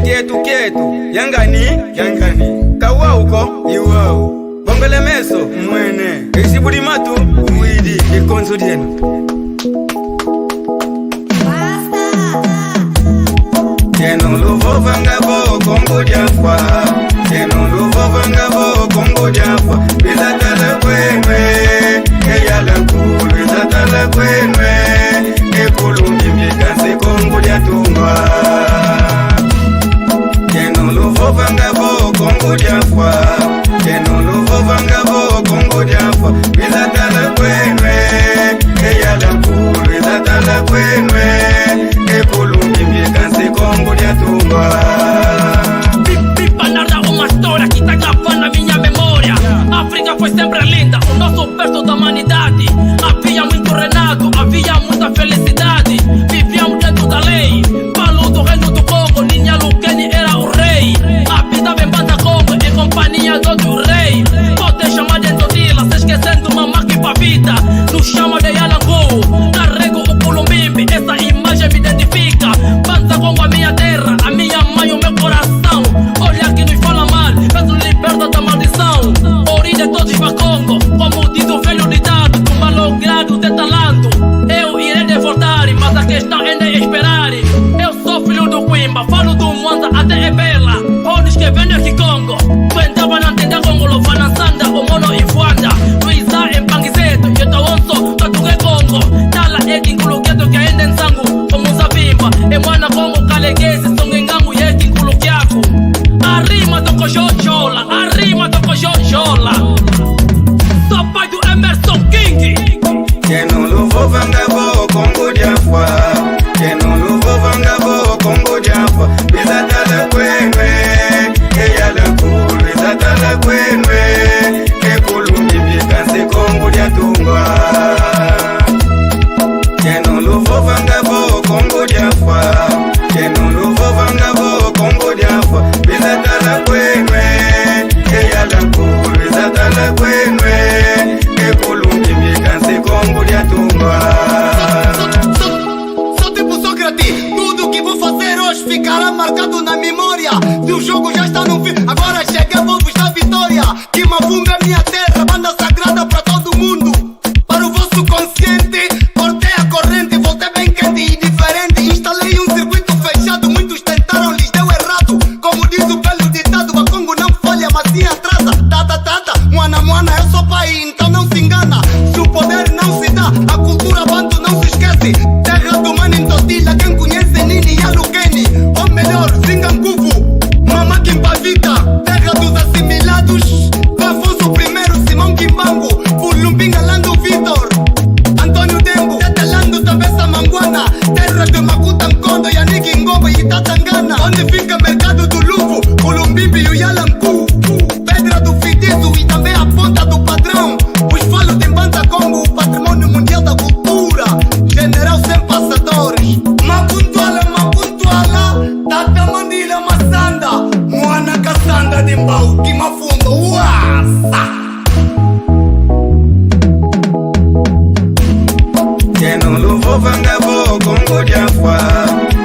kietu kietu, yangani, yangani. Kawa uko, iwao. Bongole meso, mwene. Isibudi matu, umwidi, ikonso dienu. Teno luvo vangabo, kongo diafwa. Teno luvo vangabo, kongo diafwa. Bizatala kwenwe, eyala kulu. Bizatala kwenwe, ekulu mimikase kongo diatungwa. Teno luvo vangabo, kongo diafwa. Teno luvo vangabo, kongo diafwa. Bizatala kwenwe, eyala kulu. Bizatala kwenwe, ekulu mimikase kongo diatungwa. Uma história que tá gravando na minha memória. A África foi sempre linda, o nosso berço da humanidade. Havia muito Renato, havia muita felicidade. Vivíamos dentro da lei. Paulo do reino do Congo, Ninha Lukeni era o rei. Habitava em Banda Congo, em companhia do outro rei. Pode chamar de Totila, se esquecendo mamá que pra vida. Nos chama de Yalangu, carrego o Culumbimbi. Essa imagem me identifica. Banda Congo, a minha terra, a minha mãe, o meu coração. Olha que nos fala mal, mas nos liberta da maldição. Origem de todos para Congo, como diz o velho ditado, do malogrado de talento. Eu irei devoltar, mas a questão ainda é esperar. Eu sou filho do Quimba, falo do Mwanza até Ebela. Olhos que vêm aqui Congo, Quentava na tenda Congo, Lovana Sanda, o Mono e Fuanda. Luisa em Pangizeto, eu tô onso, Tatugue Congo. Tala Ekin Kuluketo que ainda em Sangu, como Zabimba. E Mwana Congo, Kaleguese, Songengangu e Ekin Kulukiaku. Arrima do Cojojola, arrima do Cojojola. Sou pai do Emerson King. Teno luvo vangabo, kongo diafwa. Teno luvo vangabo, kongo diafwa. Bizatala kwenwe, eyala kulu. Bizatala kwenwe, ekulu mimikase kongo diatungwa. Teno luvo vangabo, kongo diafwa. Teno luvo vangabo, kongo diafwa. Bizatala kwenwe, eyala kulu. Bizatala kwenwe, ekulu mimikase kongo diatungwa. Sou tipo Sócrates, tudo que vou fazer hoje ficará marcado na memória. Se o jogo já está no fim, agora chega, vou-vos dar vitória. Que Mavunga é minha terra, banda sagrada para todo mundo. Para o vosso consciente, cortei a corrente, voltei bem quente e diferente. Instalei um circuito fechado, muitos tentaram, lhes deu errado. Como diz o velho ditado, a Congo não falha, mas sim atrasa. Tata, Mwana, eu sou pai, então não se engana. Se o poder não se dá, a cultura banto não se esquece. Terra do mano em Totila, quem conhece Nini e Alukeni. Ou melhor, Zinganguvu, Mama Kimpavita. Terra dos assimilados, Afonso I, Simão Kimbangu. Pulumbinga, Lando Vitor, Antônio Dembo. Tetelando, Tabessa Manguana. Terra de Makuta Nkondo, Yannick Ngomba e Tatangana. Onde fica mercado do Luvo, Culumbimbi e o Yalanku. Pedra do Fitizo e também a ponta do padrão. Os falos de Banda Congo, patrimônio mundial da cultura. General sem passadores. Mapuntuala, Tata Mandila Massanda. Mwana Cassandra de Mbau, que mafundo, uasa. Teno luvo vangabo, kongo diafwa.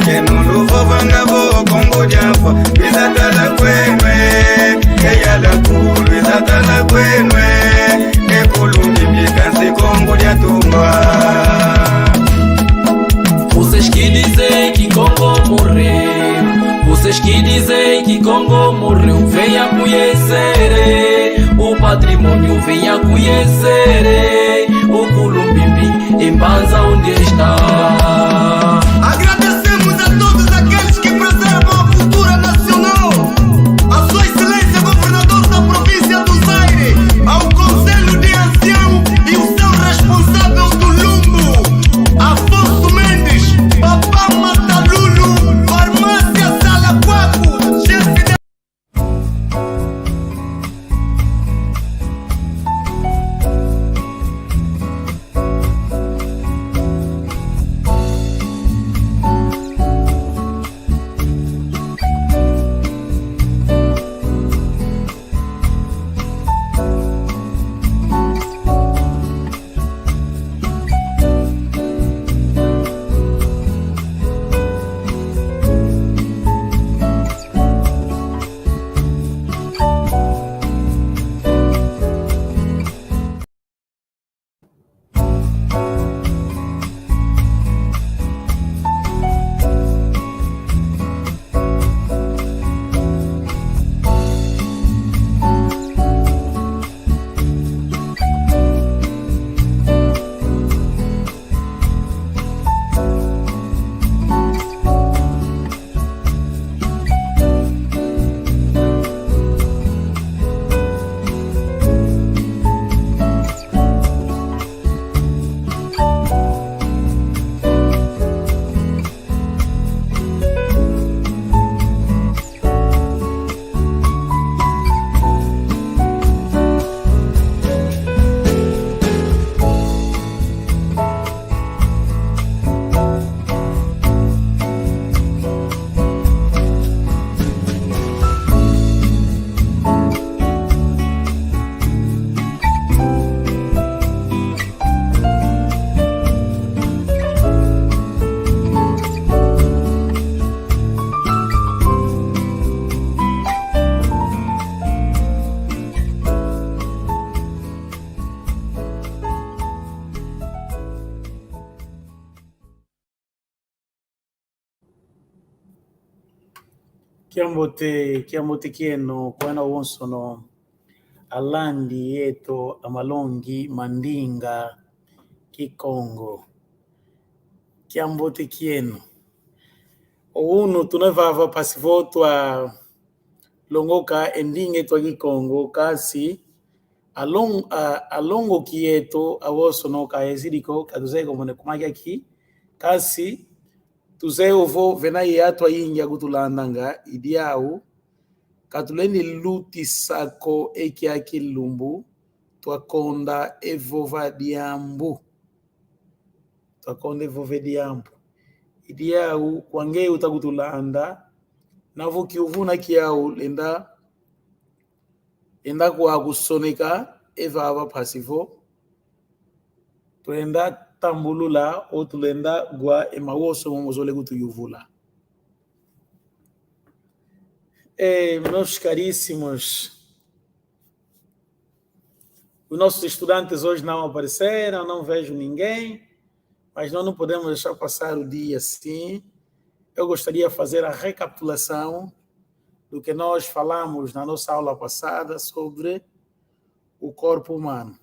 Teno luvo vangabo, kongo diafwa. Bizatala kwenwe, eyala kulu. Bizatala kwenwe, ekulu mimikase kongo diatungwa. Vocês que dizem que Congo morreu, vocês que dizem que Congo morreu, venha conhecer o patrimônio, venha conhecer o Culumbimbi em Banza onde está. Agradecemos a todos aqueles que preservam a cultura nacional. A Sua Excelência Governador da Província do Zaire, ao Conselho de Ancião e o seu responsável do Lumbo, Afonso Mendes, Papá Matalulu, Farmácia Salaquaco, chefe de... Kiambote kieno kwena wonsono alandi yeto amalongi mandinga kikongo kiambote kieno ouno tunavava pasivoto a longoka endinge twa kikongo kasi alongo kieto awosono ka ezidiko kaduzeko mone kumakia ki kasi tuze ovo vena yatwa ingia kutulandanga idiau katuleni luti sako eki aki lumbu twakonda evova diambu twakonda evova diambu idiau kwange utakutulanda navu kiuvuna kiau lenda kwa kusoneka evava pasivo tuenda tambulula ou tulenda gua emawoso momozole kutuyuvula. Meus caríssimos, os nossos estudantes hoje não apareceram, não vejo ninguém, mas nós não podemos deixar passar o dia assim. Eu gostaria de fazer a recapitulação do que nós falamos na nossa aula passada sobre o corpo humano.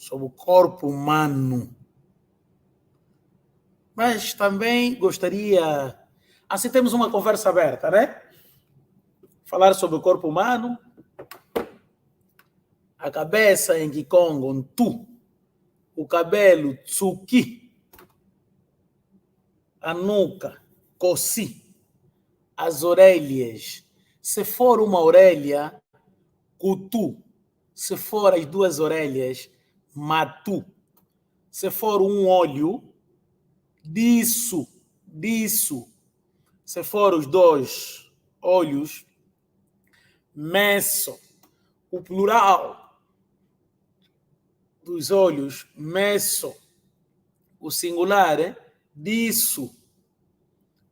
Sobre o corpo humano. Mas também gostaria... Assim temos uma conversa aberta, né? Falar sobre o corpo humano. A cabeça em Kikongo, Ntu. O cabelo, Tsuki. A nuca, Kosi. As orelhas. Se for uma orelha, Kutu. Se for as duas orelhas, Matu. Se for um olho, Disso. Se for os dois olhos, Meso. O plural dos olhos, Meso. O singular, Disso.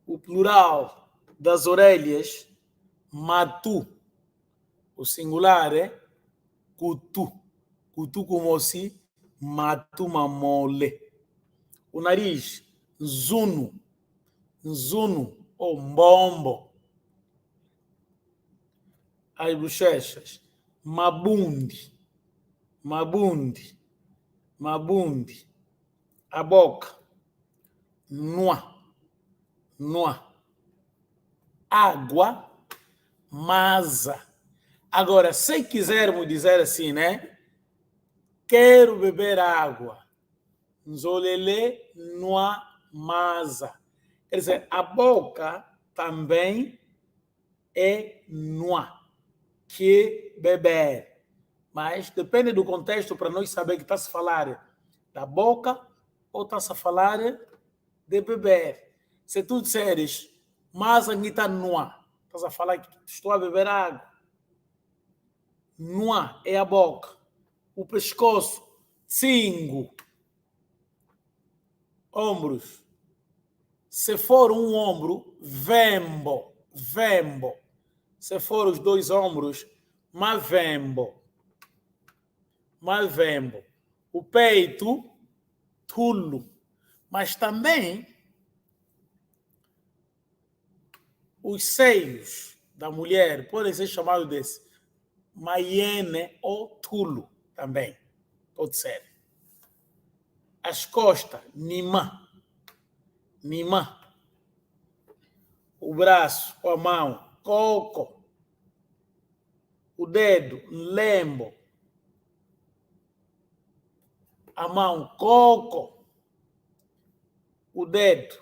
O plural das orelhas, Matu. O singular, Kutu. Kutu como se Matu mamole. O nariz, Zunu. Zunu ou Mbombo. As bochechas, Mabundi. Mabundi. Mabundi. A boca, Nua. Nua. Água, Masa. Agora, se quisermos dizer assim, né? Quero beber água. Nzolele, Nua, Masa. Quer dizer, a boca também é Nua. Que beber. Mas depende do contexto para nós saber que está se falar da boca ou está se falar de beber. Se tu disseres, mas aqui está Nua, estás a falar que estou a beber água. Nua é a boca. O pescoço, Tsingo. Ombros. Se for um ombro, Vembo. Vembo. Se for os dois ombros, Mavembo. Mavembo. O peito, Tulo. Mas também os seios da mulher podem ser chamados desse Maiene ou Tulo também. Pode ser. As costas, Nimã. Nimã. O braço, ou a mão, Coco. O dedo, Lembo. A mão, Coco. O dedo,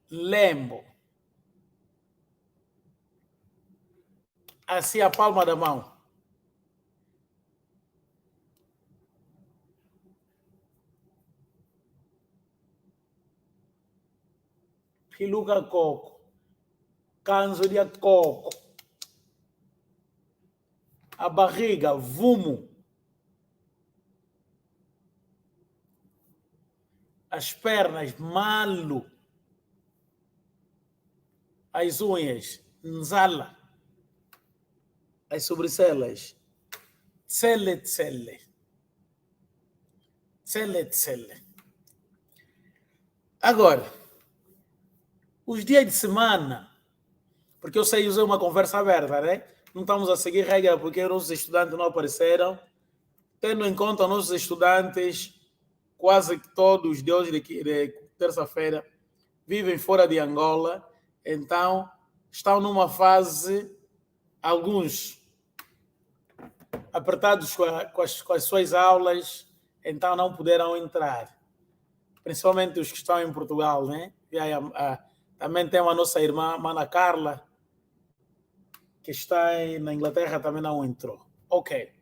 Lembo. Assim a palma da mão. Piluga Coco. Canzo de Coco. A barriga, Vumo. As pernas, Malo. As unhas, Nzala. As sobrancelhas, Tsele. Agora, Os dias de semana, porque eu sei usar uma conversa aberta, né? Não estamos a seguir regra porque os nossos estudantes não apareceram. Tendo em conta nossos estudantes, quase que todos de hoje, de terça-feira, vivem fora de Angola, então estão numa fase, alguns apertados com as suas aulas, então não puderam entrar. Principalmente os que estão em Portugal, né? E aí, também tem a nossa irmã, Mana Carla, que está na Inglaterra, também não entrou. Ok.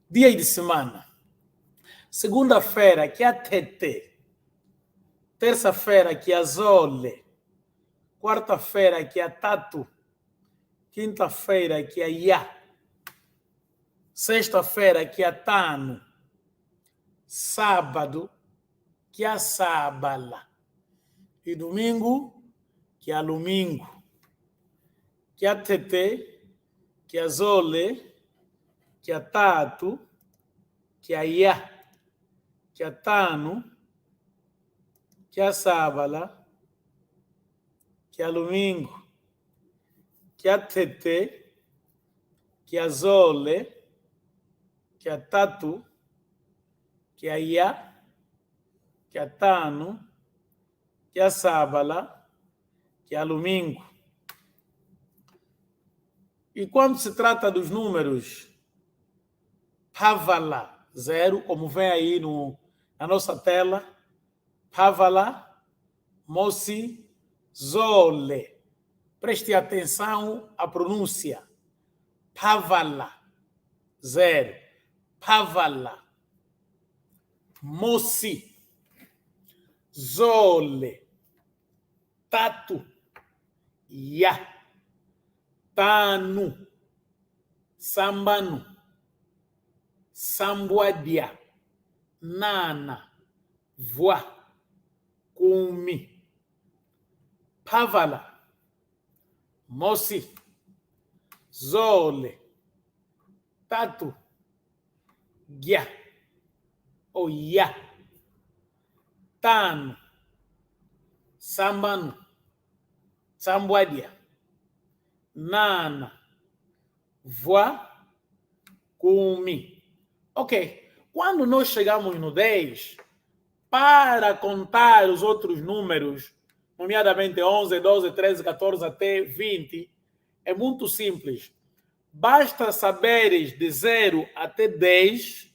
Dia de semana. Segunda-feira, que é a TT. Terça-feira, que é a Zole. Quarta-feira, que é a Tatu. Quinta-feira, que é a Ia. Sexta-feira, que é a Tano. Sábado, que é a Sábala. E domingo, que é a Lumingo. Que é a TT, que é a Zole, que é a Tatu, que é a Ia, que é a Tano, que é a Sábala, que é a Lumingo, que é a TT, que é a Zole, que é a Tatu, que é a Ia, que é a Tano, que é a Sábala, que é a Lumingo. E quando se trata dos números, Pavala, 0, como vem aí na nossa tela, Pavala, Mosi, Zole. Preste atenção à pronúncia. Pavala, 0. Pavala, Mosi, Zole, Tatu, Ya, Tanu, Sambanu, Sambuadia, Nana, Voa, Kumi, Pavala, Mosi, Zole, Tatu, Gia, Oia, Tano, Sambanu, Sambuadia, Nana, Voa, Kumi. Ok. Quando nós chegamos no 10, para contar os outros números, nomeadamente 11, 12, 13, 14 até 20, é muito simples. Basta saberes de 0 até 10,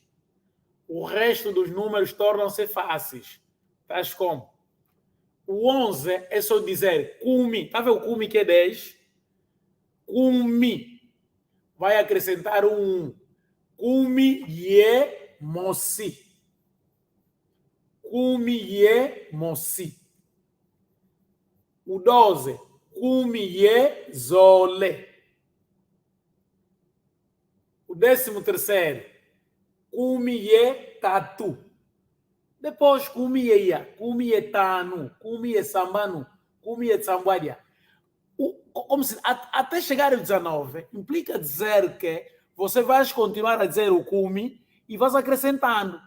o resto dos números tornam-se fáceis. Tais como o 11 é só dizer Kumi. Está vendo o Kumi que é 10? Kumi. Vai acrescentar um 1. Kumi ye mosi. Kumi ye mosi. O 12. Kumi ye zole. O 13º. Kumi ye tatu. Depois, Kumi ye ia. Kumi ye tanu. Kumi ye sambanu. Kumi ye sambuadia. Como se, até chegar ao 19, implica dizer que você vai continuar a dizer o Kumi e vai acrescentando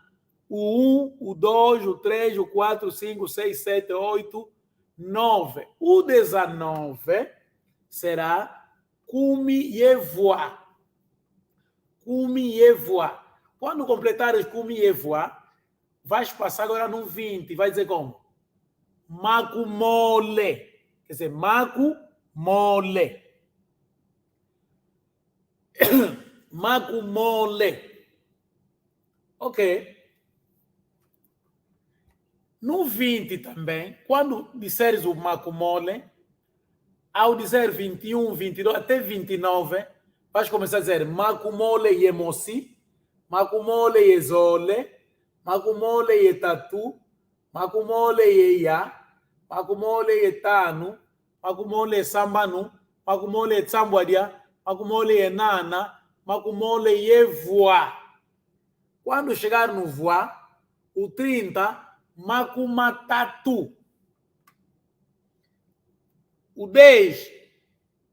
o 1, o 2, o 3, o 4, o 5, o 6, 7, 8, 9. O 19 será Kumi Yevoa. Kumi Yevoa. Quando completares Kumi Yevoa, vais passar agora no 20. Vai dizer como? Makumole. Quer dizer, Makumole. Makumole. Ok. No 20 também, quando disseres o Makumole, ao dizer 21, 22, até 29, vais começar a dizer Makumole Yemosi, Makumole Yezole, Makumole Yetatu, Makumole Yeya, Makumole Yetanu, Makumole Sambanu, Makumole Tsambuadia, Makumole Enana, Makumole Yevoa. Quando chegar no voa, o 30, Makumatatu. O 10,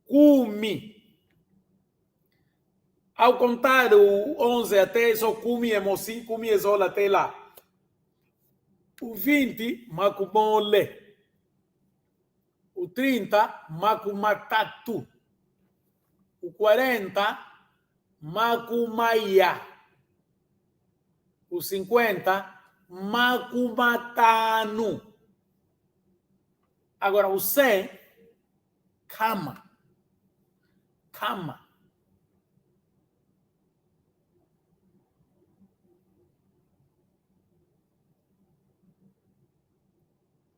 Kumi. Ao contar o 11 até, só Kumi é Mosi, Kumi é Zola até lá. O 20, Makumole. O 30, makumatatu. O 40, makumaya. O 50, makumatanu. Agora, o 100, cama. Cama.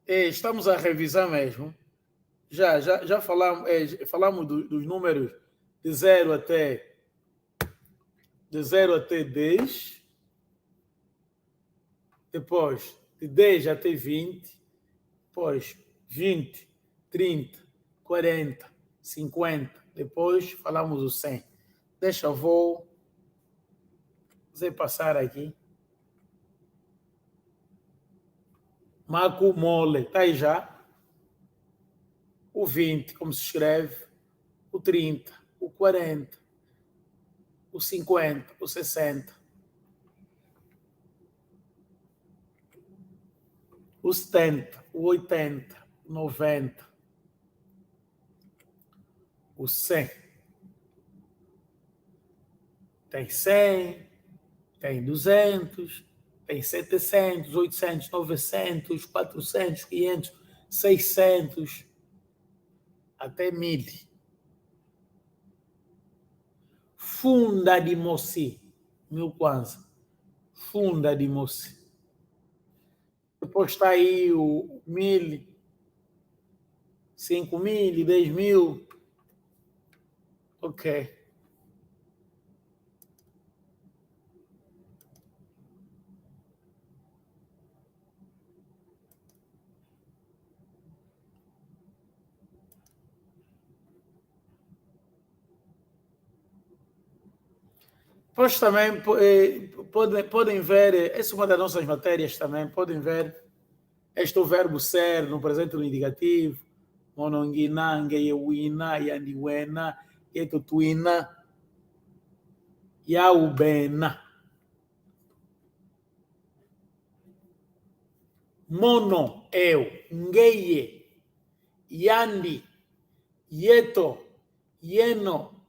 Estamos a revisar mesmo. Já falamos, falamos dos números de 0 até 10. Depois, de 10 até 20. Depois, 20, 30, 40, 50. Depois, falamos do 100. Deixa eu vou passar aqui. Macumole, está aí já. O 20, como se escreve. O 30, o 40, o 50, o 60. O 70, o 80, o 90. O 100. Tem 100, tem 200, tem 700, 800, 900, 400, 500, 600, até 1000. Funda de Moci, 1000 kwanza. Funda de Moci. Depois está aí o 1000, 5000, 10.000. Ok. Depois também podem ver, essa é uma das nossas matérias também, podem ver este o verbo ser no presente no indicativo, mononguinange, yewina, yandiwena, yetutuina, yaubena. Mono, eu, ngeye, yandi, yeto, yeno,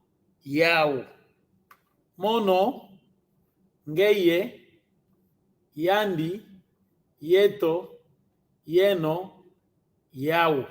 yau. Mono, ngeye, yandi, yeto, yeno, yau.